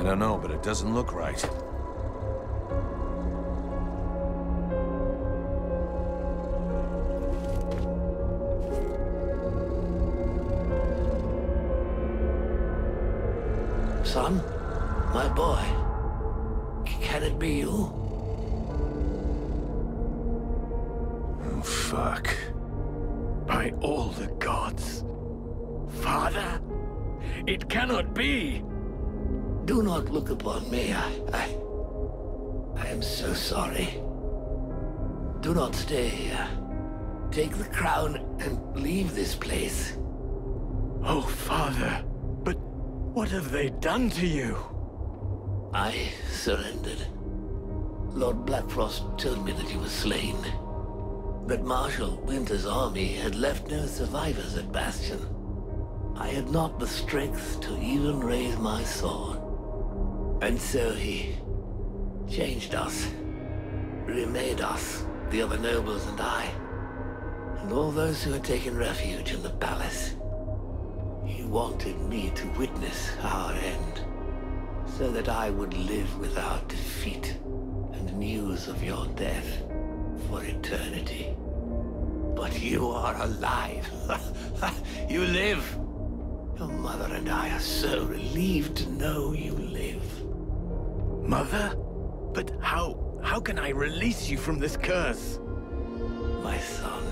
don't know, but it doesn't look right. Son? My boy? Can it be you? Oh, fuck. By all the gods. Father? It cannot be! Do not look upon me. I am so sorry. Do not stay here. Take the crown and leave this place. Oh, Father. But what have they done to you? I surrendered. Lord Blackfrost told me that you were slain. That Marshal Winter's army had left no survivors at Bastion. I had not the strength to even raise my sword. And so he changed us, remade us, the other nobles and I, and all those who had taken refuge in the palace. He wanted me to witness our end, so that I would live without defeat and news of your death for eternity. But you are alive. You live. Your mother and I are so relieved to know you live. Mother? But how can I release you from this curse? My son,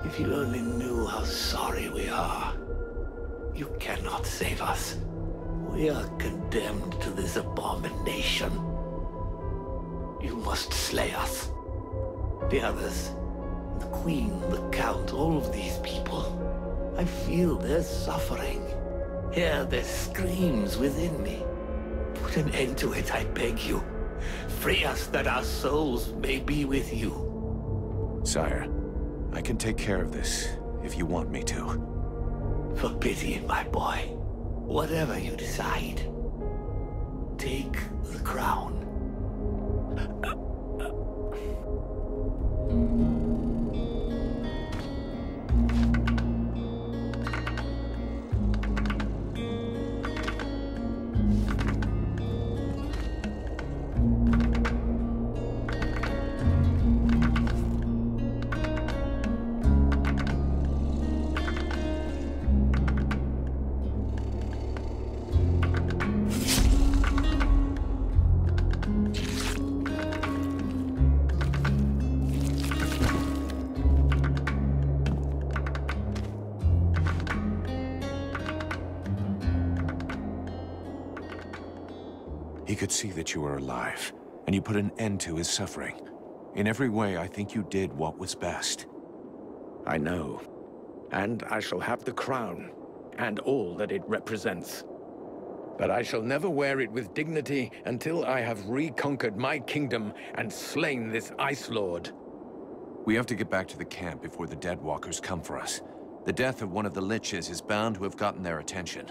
if you only knew how sorry we are. You cannot save us. We are condemned to this abomination. You must slay us. The others, the Queen, the Count, all of these people. I feel their suffering. Hear their screams within me. Put an end to it, I beg you. Free us that our souls may be with you. Sire, I can take care of this, if you want me to. For pity, my boy. Whatever you decide, take the crown. He could see that you were alive, and you put an end to his suffering. In every way, I think you did what was best. I know. And I shall have the crown, and all that it represents. But I shall never wear it with dignity until I have reconquered my kingdom and slain this Ice Lord. We have to get back to the camp before the Deadwalkers come for us. The death of one of the Leeches is bound to have gotten their attention.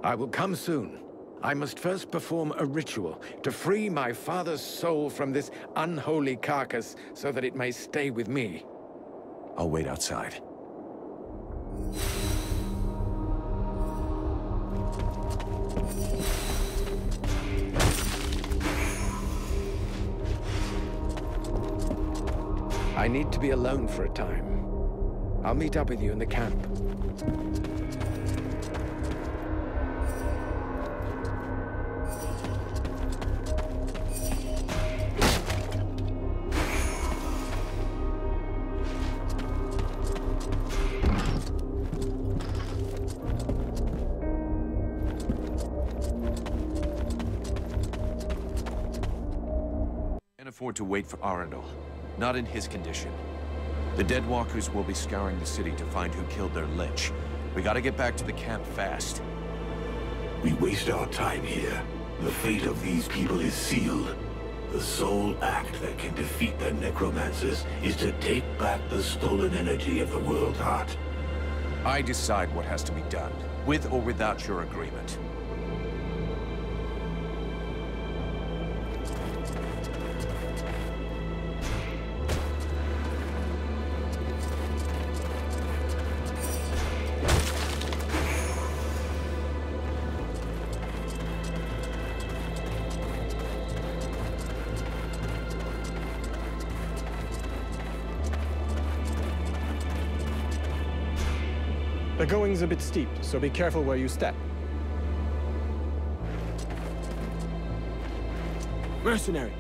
I will come soon. I must first perform a ritual to free my father's soul from this unholy carcass so that it may stay with me. I'll wait outside. I need to be alone for a time. I'll meet up with you in the camp. Afford to wait for Arundel. Not in his condition. The Deadwalkers will be scouring the city to find who killed their Lich. We gotta get back to the camp fast. We waste our time here. The fate of these people is sealed. The sole act that can defeat the necromancers is to take back the stolen energy of the World Heart. I decide what has to be done, with or without your agreement. The going's a bit steep, so be careful where you step. Mercenary.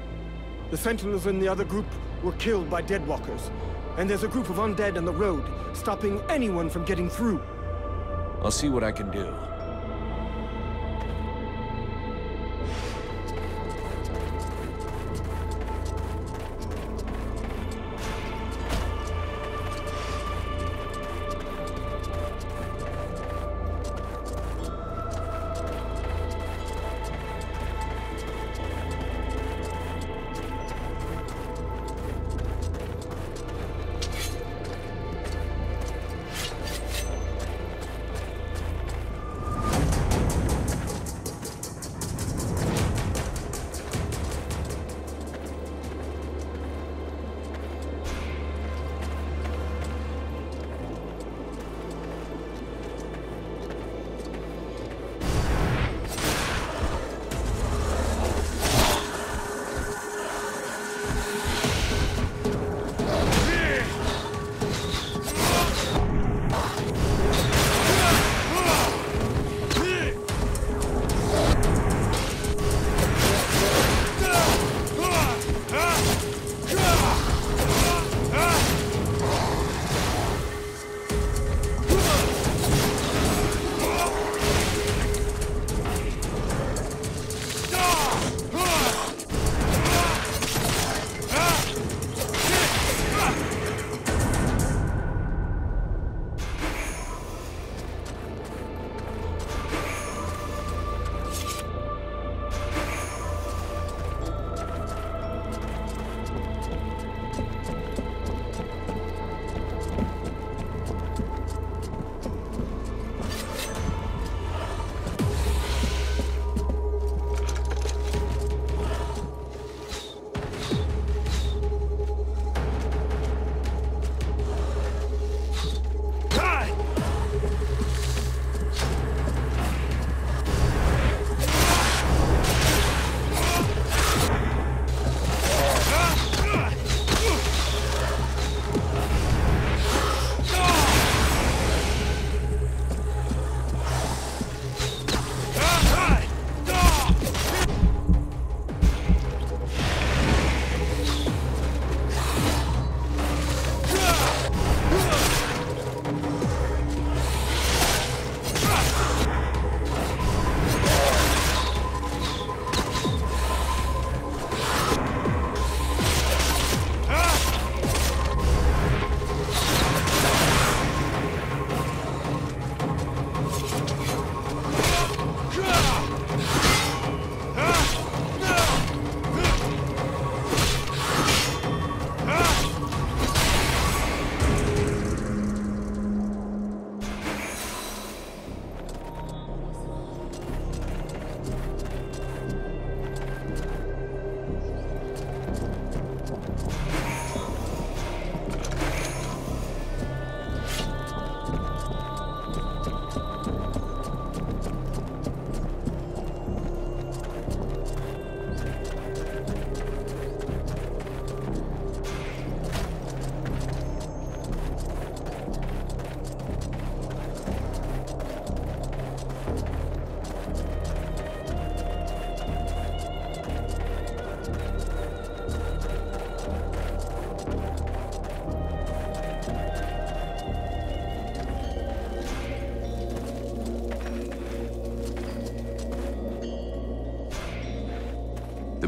The Sentinels in the other group were killed by Deadwalkers. And there's a group of undead on the road, stopping anyone from getting through. I'll see what I can do.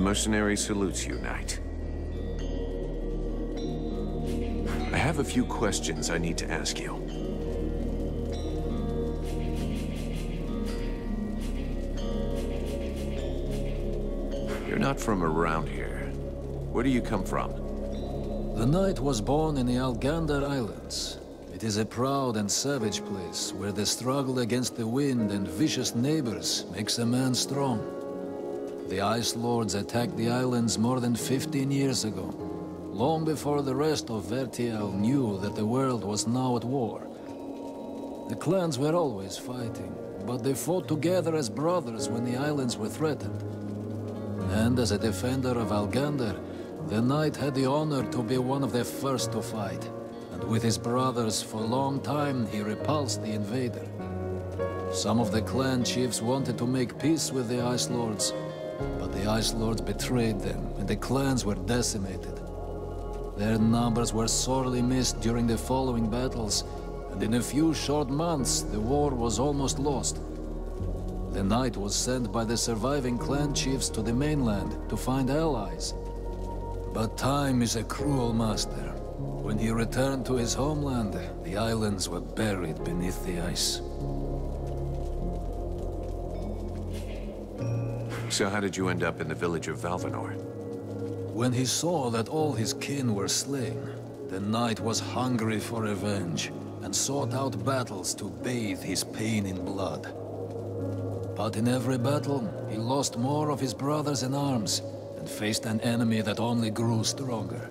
The mercenary salutes you, Knight. I have a few questions I need to ask you. You're not from around here. Where do you come from? The knight was born in the Algander Islands. It is a proud and savage place where the struggle against the wind and vicious neighbors makes a man strong. The Ice Lords attacked the islands more than 15 years ago, long before the rest of Vertial knew that the world was now at war. The clans were always fighting, but they fought together as brothers when the islands were threatened. And as a defender of Algander, the knight had the honor to be one of the first to fight, and with his brothers for a long time he repulsed the invader. Some of the clan chiefs wanted to make peace with the Ice Lords, but the Ice Lords betrayed them, and the clans were decimated. Their numbers were sorely missed during the following battles, and in a few short months, the war was almost lost. The knight was sent by the surviving clan chiefs to the mainland to find allies. But time is a cruel master. When he returned to his homeland, the islands were buried beneath the ice. So how did you end up in the village of Valvanor? When he saw that all his kin were slain, the knight was hungry for revenge and sought out battles to bathe his pain in blood. But in every battle, he lost more of his brothers in arms and faced an enemy that only grew stronger.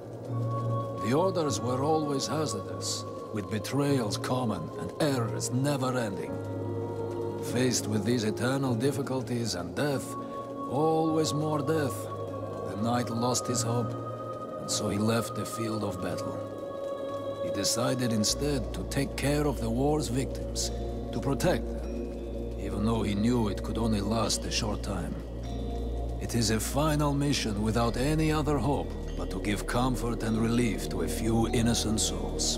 The orders were always hazardous, with betrayals common and errors never-ending. Faced with these eternal difficulties and death, always more death, the knight lost his hope, and so he left the field of battle. He decided instead to take care of the war's victims, to protect them, even though he knew it could only last a short time. It is a final mission without any other hope but to give comfort and relief to a few innocent souls.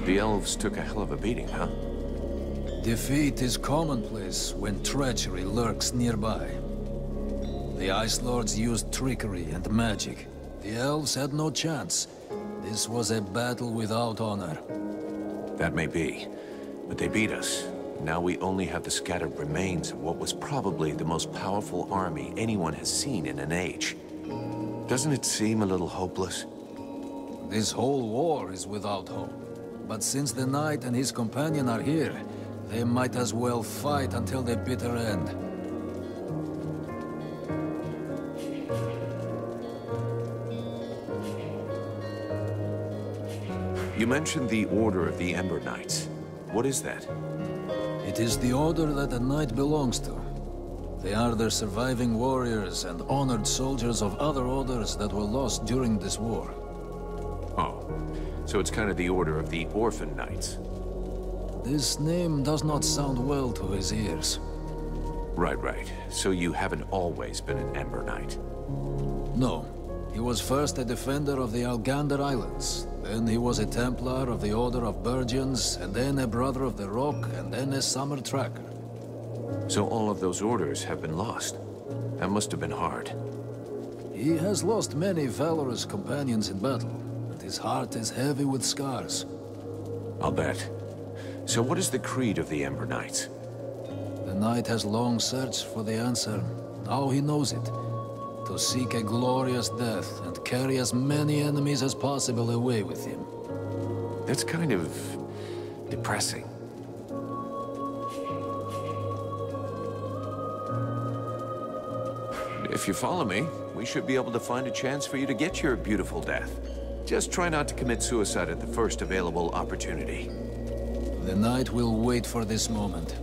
The elves took a hell of a beating, huh? Defeat is commonplace when treachery lurks nearby. The Ice Lords used trickery and magic. The elves had no chance. This was a battle without honor. That may be, but they beat us. Now we only have the scattered remains of what was probably the most powerful army anyone has seen in an age. Doesn't it seem a little hopeless? This whole war is without hope. But since the knight and his companion are here, they might as well fight until the bitter end. You mentioned the Order of the Ember Knights. What is that? It is the order that the knight belongs to. They are the surviving warriors and honored soldiers of other orders that were lost during this war. Oh, so it's kind of the Order of the Orphan Knights. This name does not sound well to his ears. Right. So you haven't always been an Ember Knight? No. He was first a defender of the Algander Islands. Then he was a Templar of the Order of Burgians, and then a Brother of the Rock, and then a Summer Tracker. So all of those orders have been lost. That must have been hard. He has lost many valorous companions in battle, and his heart is heavy with scars. I'll bet. So what is the creed of the Ember Knights? The knight has long searched for the answer. Now he knows it. To seek a glorious death and carry as many enemies as possible away with him. That's kind of depressing. If you follow me, we should be able to find a chance for you to get your beautiful death. Just try not to commit suicide at the first available opportunity. The knight will wait for this moment.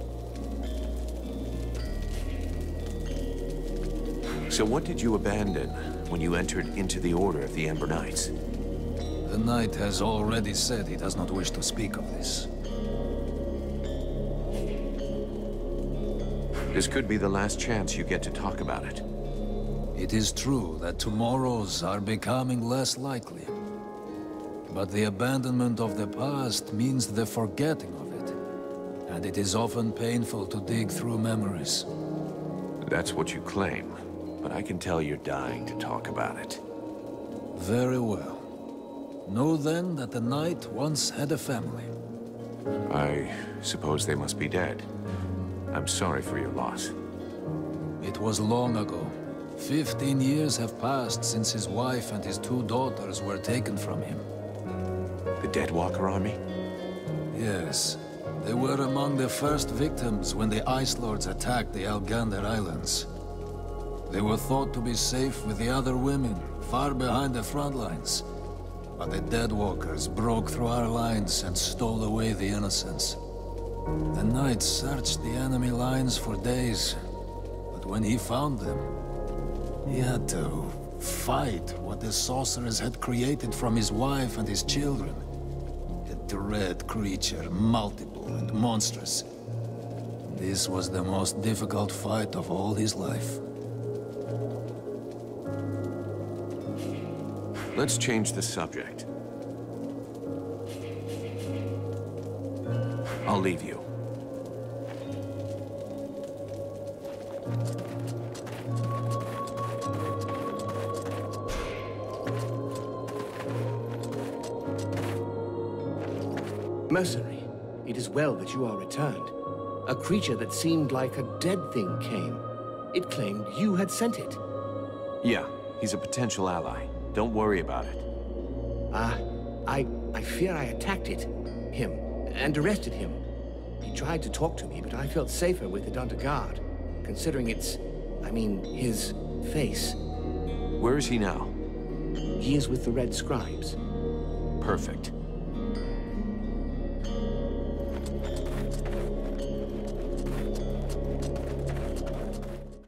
So what did you abandon when you entered into the Order of the Ember Knights? The knight has already said he does not wish to speak of this. This could be the last chance you get to talk about it. It is true that tomorrows are becoming less likely. But the abandonment of the past means the forgetting of it. And it is often painful to dig through memories. That's what you claim. But I can tell you're dying to talk about it. Very well. Know then that the knight once had a family. I suppose they must be dead. I'm sorry for your loss. It was long ago. 15 years have passed since his wife and his 2 daughters were taken from him. The Deadwalker army? Yes. They were among the first victims when the Ice Lords attacked the Algander Islands. They were thought to be safe with the other women, far behind the front lines. But the Deadwalkers broke through our lines and stole away the innocents. The knight searched the enemy lines for days, but when he found them, he had to fight what the sorcerers had created from his wife and his children. A dread creature, multiple and monstrous. This was the most difficult fight of all his life. Let's change the subject. I'll leave you. Mercenary, it is well that you are returned. A creature that seemed like a dead thing came. It claimed you had sent it. Yeah, he's a potential ally. Don't worry about it. I fear I attacked him, and arrested him. He tried to talk to me, but I felt safer with it under guard, considering his face. Where is he now? He is with the Red Scribes. Perfect.